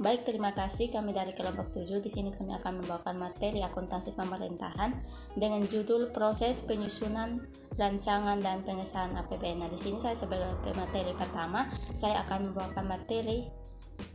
Baik, terima kasih. Kami dari kelompok 7. Di sini kami akan membawakan materi akuntansi pemerintahan dengan judul proses penyusunan rancangan dan pengesahan APBN. Nah, di sini saya sebagai pemateri pertama, saya akan membawakan materi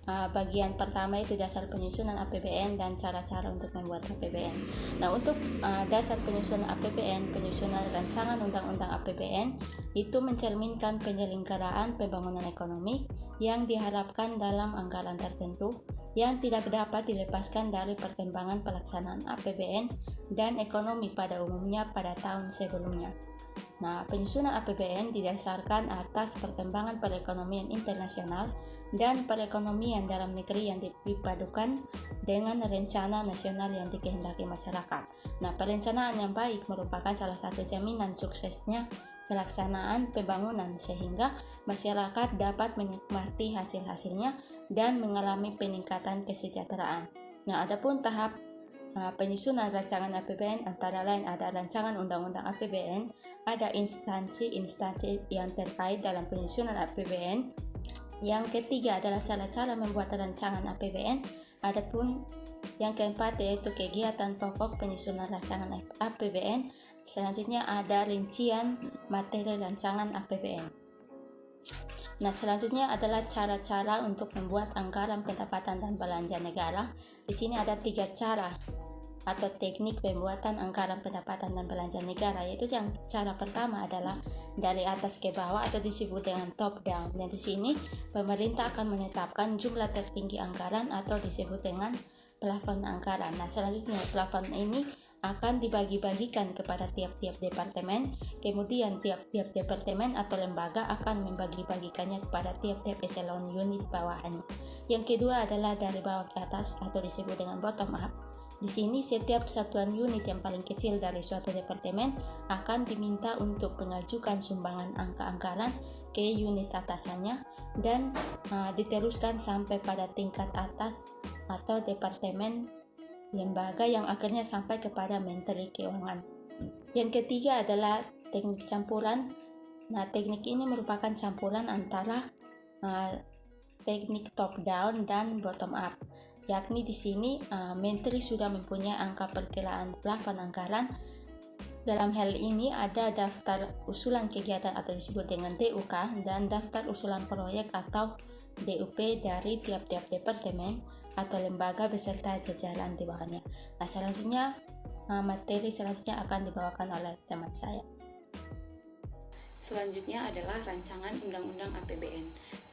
bagian pertama, itu dasar penyusunan APBN dan cara-cara untuk membuat APBN. Nah, untuk dasar penyusunan APBN, penyusunan rancangan undang-undang APBN itu mencerminkan penyelenggaraan pembangunan ekonomi yang diharapkan dalam anggaran tertentu yang tidak dapat dilepaskan dari perkembangan pelaksanaan APBN dan ekonomi pada umumnya pada tahun sebelumnya. Nah, penyusunan APBN didasarkan atas perkembangan perekonomian internasional dan perekonomian dalam negeri yang dipadukan dengan rencana nasional yang dikehendaki masyarakat. Nah, perencanaan yang baik merupakan salah satu jaminan suksesnya pelaksanaan pembangunan sehingga masyarakat dapat menikmati hasil-hasilnya dan mengalami peningkatan kesejahteraan. Nah, adapun tahap penyusunan rancangan APBN antara lain ada rancangan undang-undang APBN, ada instansi-instansi yang terkait dalam penyusunan APBN. Yang ketiga adalah cara-cara membuat rancangan APBN. Adapun yang keempat yaitu kegiatan pokok penyusunan rancangan APBN. Selanjutnya ada rincian materi rancangan APBN. Nah, selanjutnya adalah cara-cara untuk membuat anggaran pendapatan dan belanja negara. Di sini ada 3 cara atau teknik pembuatan anggaran pendapatan dan belanja negara, yaitu yang cara pertama adalah dari atas ke bawah atau disebut dengan top down. Dan di sini pemerintah akan menetapkan jumlah tertinggi anggaran atau disebut dengan plafon anggaran. Nah, selanjutnya plafon ini akan dibagi-bagikan kepada tiap-tiap departemen, kemudian tiap-tiap departemen atau lembaga akan membagi-bagikannya kepada tiap-tiap eselon unit bawahannya. Yang kedua adalah dari bawah ke atas atau disebut dengan bottom up. Di sini setiap satuan unit yang paling kecil dari suatu departemen akan diminta untuk mengajukan sumbangan angka anggaran ke unit atasannya dan diteruskan sampai pada tingkat atas atau departemen lembaga yang akhirnya sampai kepada Menteri Keuangan. Yang ketiga adalah teknik campuran. Nah, teknik ini merupakan campuran antara teknik top down dan bottom up. Yakni di sini Menteri sudah mempunyai angka perkiraan plafon anggaran. Dalam hal ini ada daftar usulan kegiatan atau disebut dengan DUK dan daftar usulan proyek atau DUP dari tiap-tiap departemen atau lembaga beserta jajaran di bawahnya. Nah, selanjutnya materi selanjutnya akan dibawakan oleh teman saya. Selanjutnya adalah rancangan undang-undang APBN.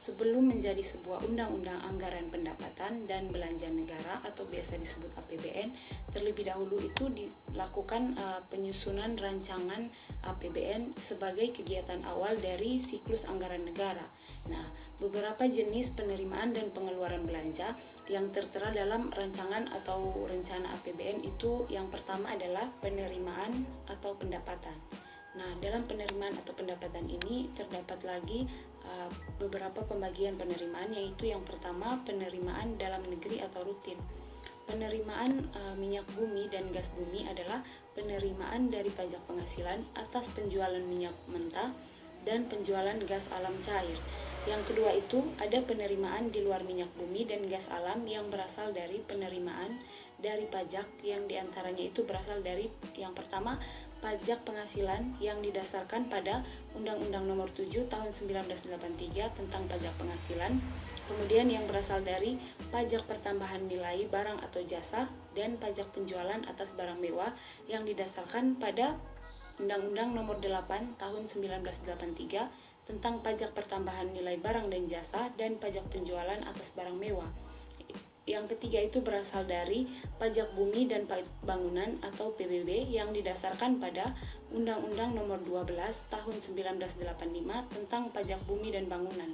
Sebelum menjadi sebuah undang-undang anggaran pendapatan dan belanja negara atau biasa disebut APBN, terlebih dahulu itu dilakukan penyusunan rancangan APBN sebagai kegiatan awal dari siklus anggaran negara. Nah, beberapa jenis penerimaan dan pengeluaran belanja yang tertera dalam rancangan atau rencana APBN itu yang pertama adalah penerimaan atau pendapatan. Nah, dalam penerimaan atau pendapatan ini terdapat lagi beberapa pembagian penerimaan, yaitu yang pertama penerimaan dalam negeri atau rutin. Penerimaan minyak bumi dan gas bumi adalah penerimaan dari pajak penghasilan atas penjualan minyak mentah dan penjualan gas alam cair. Yang kedua itu ada penerimaan di luar minyak bumi dan gas alam yang berasal dari penerimaan dari pajak yang diantaranya itu berasal dari yang pertama pajak penghasilan yang didasarkan pada Undang-Undang Nomor 7 Tahun 1983 tentang pajak penghasilan, kemudian yang berasal dari pajak pertambahan nilai barang atau jasa dan pajak penjualan atas barang mewah yang didasarkan pada Undang-Undang Nomor 8 Tahun 1983 tentang pajak pertambahan nilai barang dan jasa dan pajak penjualan atas barang mewah. Yang ketiga itu berasal dari pajak bumi dan bangunan atau PBB yang didasarkan pada Undang-Undang Nomor 12 Tahun 1985 tentang pajak bumi dan bangunan.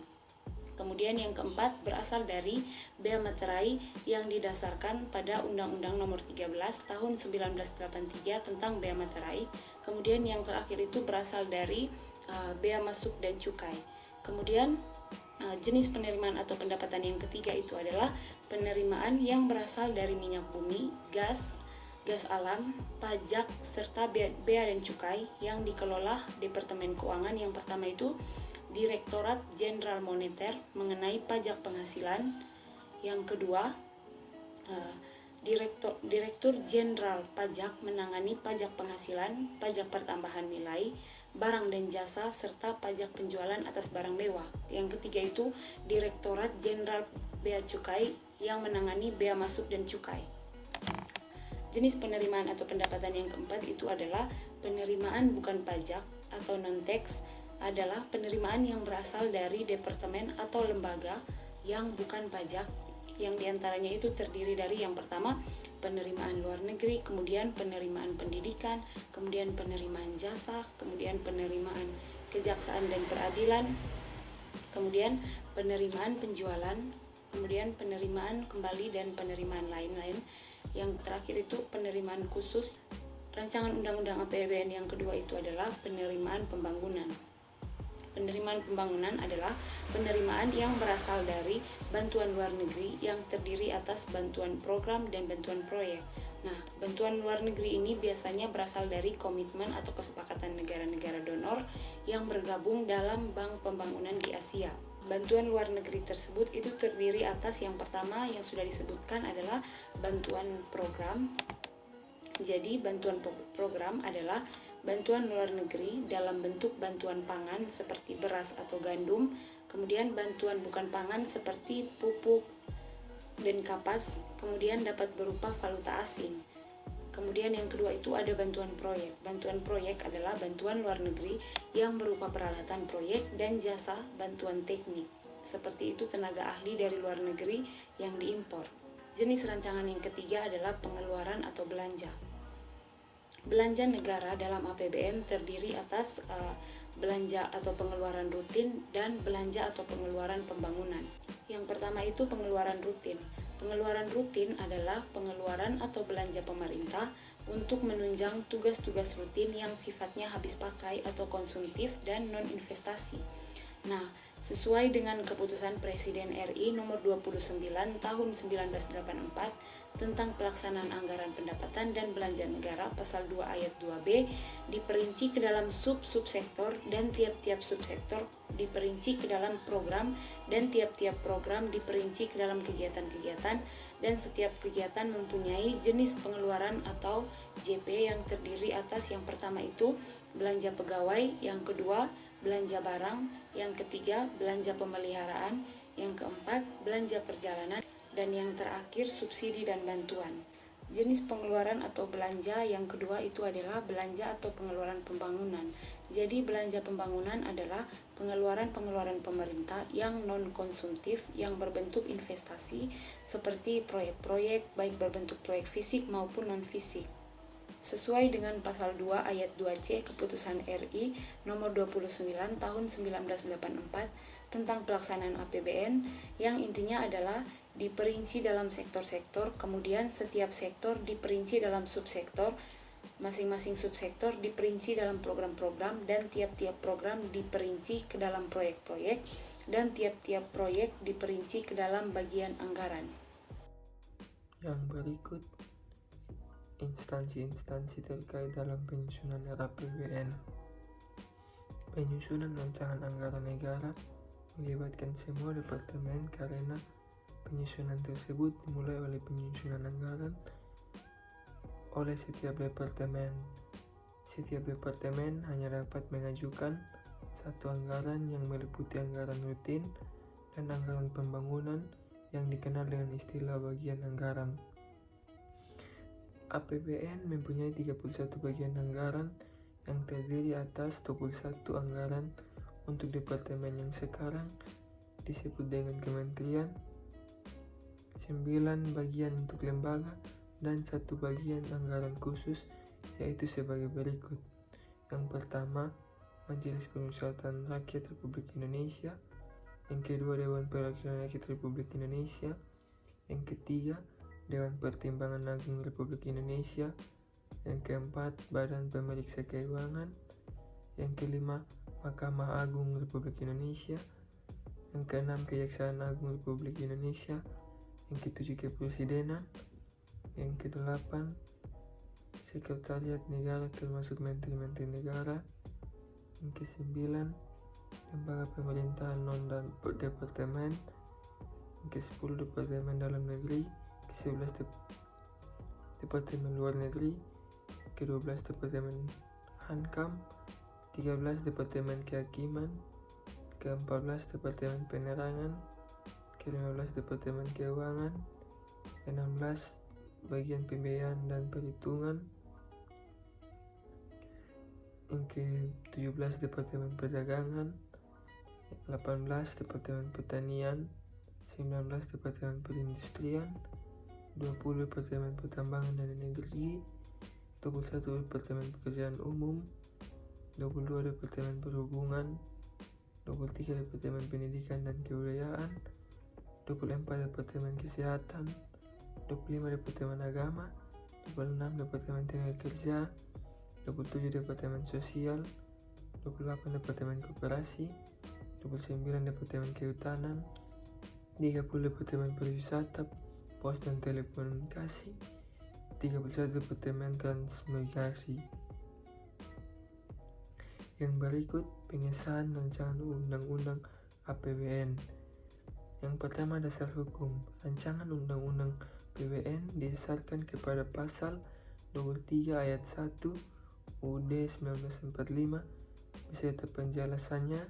Kemudian yang keempat berasal dari bea materai yang didasarkan pada Undang-Undang Nomor 13 Tahun 1983 tentang bea materai. Kemudian yang terakhir itu berasal dari bea masuk dan cukai. Kemudian jenis penerimaan atau pendapatan yang ketiga itu adalah penerimaan yang berasal dari minyak bumi, gas alam, pajak, serta bea dan cukai yang dikelola Departemen Keuangan. Yang pertama itu Direktorat Jenderal Moneter mengenai pajak penghasilan. Yang kedua, Direktur Jenderal Pajak menangani pajak penghasilan, pajak pertambahan nilai, barang dan jasa, serta pajak penjualan atas barang mewah. Yang ketiga itu Direktorat Jenderal Bea Cukai yang menangani bea masuk dan cukai. Jenis penerimaan atau pendapatan yang keempat itu adalah penerimaan bukan pajak atau non-tax, adalah penerimaan yang berasal dari departemen atau lembaga yang bukan pajak, yang diantaranya itu terdiri dari yang pertama penerimaan luar negeri, kemudian penerimaan pendidikan, kemudian penerimaan jasa, kemudian penerimaan kejaksaan dan peradilan, kemudian penerimaan penjualan, kemudian penerimaan kembali dan penerimaan lain-lain. Yang terakhir itu penerimaan khusus. Rancangan Undang-Undang APBN yang kedua itu adalah penerimaan pembangunan. Penerimaan pembangunan adalah penerimaan yang berasal dari bantuan luar negeri yang terdiri atas bantuan program dan bantuan proyek. Nah, bantuan luar negeri ini biasanya berasal dari komitmen atau kesepakatan negara-negara donor yang bergabung dalam Bank Pembangunan di Asia. Bantuan luar negeri tersebut itu terdiri atas yang pertama yang sudah disebutkan adalah bantuan program. Jadi, bantuan program adalah bantuan luar negeri dalam bentuk bantuan pangan seperti beras atau gandum, kemudian bantuan bukan pangan seperti pupuk dan kapas, kemudian dapat berupa valuta asing. Kemudian yang kedua itu ada bantuan proyek. Bantuan proyek adalah bantuan luar negeri yang berupa peralatan proyek dan jasa bantuan teknik. Seperti itu tenaga ahli dari luar negeri yang diimpor. Jenis rancangan yang ketiga adalah pengeluaran atau belanja. Belanja negara dalam APBN terdiri atas belanja atau pengeluaran rutin dan belanja atau pengeluaran pembangunan. Yang pertama itu pengeluaran rutin. Pengeluaran rutin adalah pengeluaran atau belanja pemerintah untuk menunjang tugas-tugas rutin yang sifatnya habis pakai atau konsumtif dan non-investasi. Nah, sesuai dengan keputusan Presiden RI nomor 29 tahun 1984 tentang pelaksanaan anggaran pendapatan dan belanja negara pasal 2 ayat 2B diperinci ke dalam sub-subsektor dan tiap-tiap subsektor diperinci ke dalam program dan tiap-tiap program diperinci ke dalam kegiatan-kegiatan, dan setiap kegiatan mempunyai jenis pengeluaran atau JP yang terdiri atas yang pertama itu belanja pegawai, yang kedua belanja barang, yang ketiga belanja pemeliharaan, yang keempat belanja perjalanan, dan yang terakhir subsidi dan bantuan. Jenis pengeluaran atau belanja yang kedua itu adalah belanja atau pengeluaran pembangunan. Jadi belanja pembangunan adalah pengeluaran-pengeluaran pemerintah yang non-konsumtif yang berbentuk investasi seperti proyek-proyek baik berbentuk proyek fisik maupun non-fisik. Sesuai dengan pasal 2 ayat 2C Keputusan RI nomor 29 tahun 1984 tentang pelaksanaan APBN, yang intinya adalah diperinci dalam sektor-sektor, kemudian setiap sektor diperinci dalam subsektor, masing-masing subsektor diperinci dalam program-program, dan tiap-tiap program diperinci ke dalam proyek-proyek, dan tiap-tiap proyek diperinci ke dalam bagian anggaran. Yang berikut instansi-instansi terkait dalam penyusunan RAPBN. Penyusunan rancangan anggaran negara melibatkan semua departemen karena penyusunan tersebut dimulai oleh penyusunan anggaran oleh setiap departemen. Setiap departemen hanya dapat mengajukan satu anggaran yang meliputi anggaran rutin dan anggaran pembangunan yang dikenal dengan istilah bagian anggaran. APBN mempunyai 31 bagian anggaran yang terdiri atas 21 anggaran untuk departemen yang sekarang disebut dengan kementerian, 9 bagian untuk lembaga, dan 1 bagian anggaran khusus, yaitu sebagai berikut. Yang pertama, Majelis Permusyawaratan Rakyat Republik Indonesia. Yang kedua, Dewan Perwakilan Rakyat Republik Indonesia. Yang ketiga, Dewan Pertimbangan Agung Republik Indonesia. Yang keempat, Badan Pemeriksa Keuangan. Yang kelima, Mahkamah Agung Republik Indonesia. Yang keenam, Kejaksaan Agung Republik Indonesia. Yang ketujuh, Kepresidenan. Yang kedelapan, Sekretariat Negara termasuk Menteri-Menteri Negara. Yang kesembilan, Lembaga Pemerintahan non dan departemen. Yang ke-10 Departemen Dalam Negeri, ke-11 Departemen Luar Negeri, ke-12 Departemen Hankam, 13 Departemen Kehakiman, ke-14 Departemen Penerangan, ke-15 Departemen Keuangan, ke-16 Bagian Pembiayaan dan Perhitungan, yang ke-17 Departemen Perdagangan, 18 Departemen Pertanian, 19 Departemen Perindustrian, 20 Departemen Pertambangan dan Energi, 21 Departemen Pekerjaan Umum, 22 Departemen Perhubungan, 23 Departemen Pendidikan dan Kebudayaan, 24 Departemen Kesehatan, 25 Departemen Agama, 26 Departemen Tenaga Kerja, 27 Departemen Sosial, 28 Departemen Koperasi, 29 Departemen Kehutanan, 30 Departemen Pariwisata, Pos dan Telekomunikasi, 31 Departemen Transmigrasi. Yang berikut pengesahan rancangan undang-undang APBN. Yang pertama, dasar hukum. Rancangan undang-undang APBN didasarkan kepada pasal 23 ayat 1 UUD 1945 beserta penjelasannya,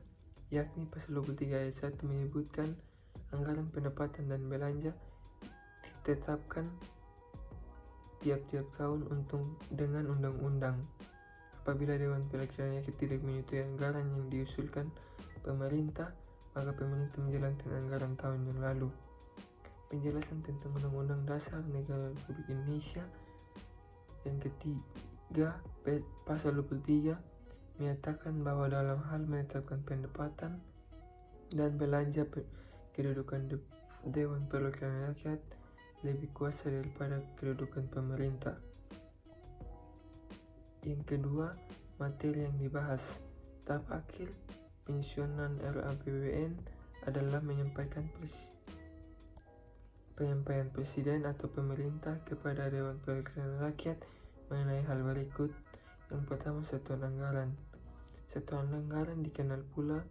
yakni pasal 23 ayat 1 menyebutkan anggaran pendapatan dan belanja ditetapkan tiap-tiap tahun dengan undang-undang. Apabila Dewan Perwakilan Rakyat tidak menyetujui anggaran yang diusulkan pemerintah, maka pemerintah menjalankan anggaran tahun yang lalu. Penjelasan tentang Undang-Undang Dasar Negara Republik Indonesia. Yang ketiga, pasal 23 menyatakan bahwa dalam hal menetapkan pendapatan dan belanja, kedudukan Dewan Perwakilan Rakyat lebih kuasa daripada kedudukan pemerintah. Yang kedua, materi yang dibahas. Tahap akhir penyusunan RAPBN adalah penyampaian Presiden atau pemerintah kepada Dewan Perwakilan Rakyat mengenai hal berikut. Yang pertama, satuan anggaran. Satuan anggaran dikenal pula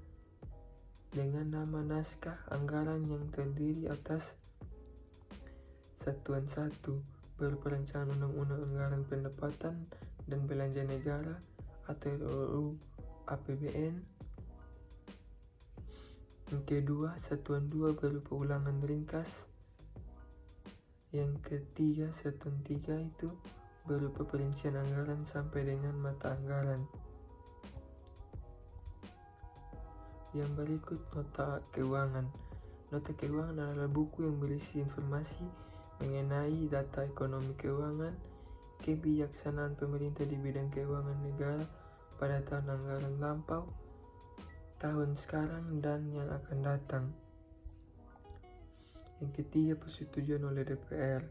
dengan nama naskah anggaran yang terdiri atas Satuan 1 berupa rancangan undang-undang anggaran pendapatan dan belanja negara atau RUU APBN. Yang kedua, Satuan 2 berupa ulangan ringkas. Yang ketiga, Satuan 3 itu berupa perincian anggaran sampai dengan mata anggaran. Yang berikut, nota keuangan. Nota keuangan adalah buku yang berisi informasi mengenai data ekonomi keuangan, kebijaksanaan pemerintah di bidang keuangan negara pada tahun anggaran lampau, tahun sekarang, dan yang akan datang. Yang ketiga, persetujuan oleh DPR.